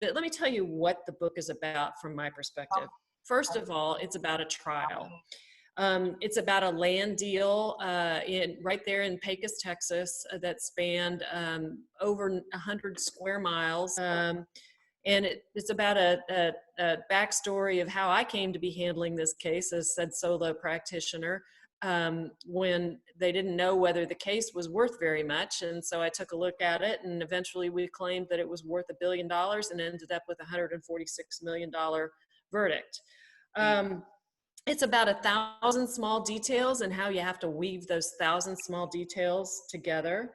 But let me tell you what the book is about from my perspective. First of all, it's about a trial. It's about a land deal right there in Pecos, Texas, that spanned over 100 square miles. And it's about a backstory of how I came to be handling this case as said solo practitioner, when they didn't know whether the case was worth very much. And so I took a look at it, and eventually we claimed that it was worth $1 billion and ended up with a $146 million verdict. It's about 1,000 small details and how you have to weave those 1,000 small details together.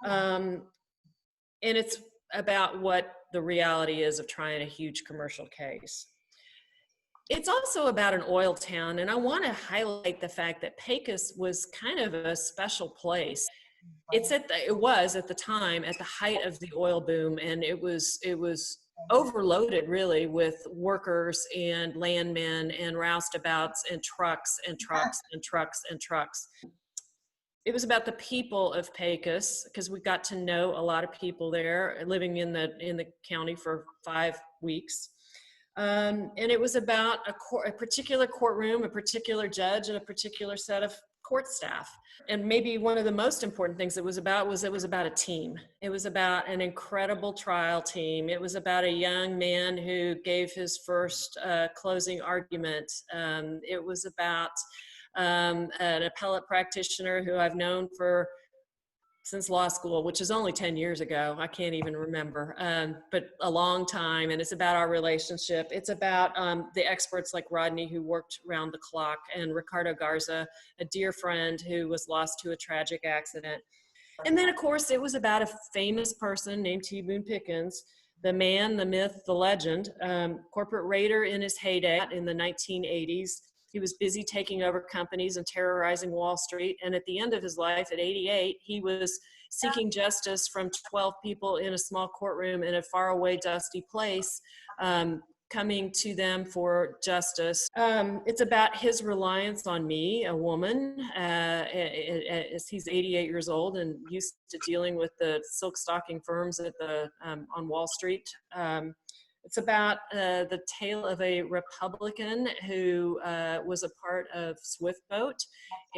And it's about what the reality is of trying a huge commercial case. It's also about an oil town, and I want to highlight the fact that Pecos was kind of a special place. It was at the time at the height of the oil boom, and it was overloaded really with workers and landmen and roustabouts and trucks and trucks and trucks and trucks. It was about the people of Pecos, because we got to know a lot of people there living in the county for 5 weeks. And it was about a particular courtroom, a particular judge, and a particular set of court staff. And maybe one of the most important things it was about a team. It was about an incredible trial team. It was about a young man who gave his first closing argument. It was about an appellate practitioner who I've known since law school, which is only 10 years ago. I can't even remember, but a long time. And it's about our relationship. It's about the experts like Rodney, who worked around the clock, and Ricardo Garza, a dear friend who was lost to a tragic accident. And then, of course, it was about a famous person named Boone Pickens, the man, the myth, the legend, corporate raider in his heyday in the 1980s. He was busy taking over companies and terrorizing Wall Street. And at the end of his life, at 88, he was seeking justice from 12 people in a small courtroom in a faraway, dusty place, coming to them for justice. It's about his reliance on me, a woman, as he's 88 years old and used to dealing with the silk stocking firms at on Wall Street. It's about the tale of a Republican who was a part of Swift Boat,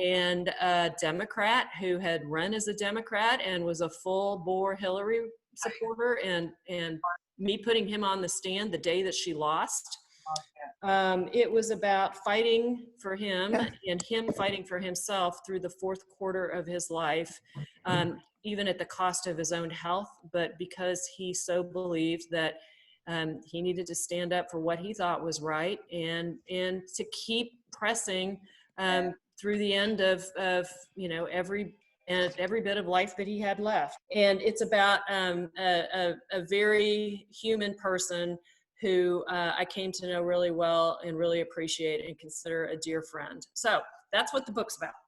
and a Democrat who had run as a Democrat and was a full-bore Hillary supporter, and me putting him on the stand the day that she lost. It was about fighting for him and him fighting for himself through the fourth quarter of his life, even at the cost of his own health, but because he so believed that he needed to stand up for what he thought was right, and to keep pressing through the end of every bit of life that he had left. And it's about a very human person who I came to know really well and really appreciate and consider a dear friend. So that's what the book's about.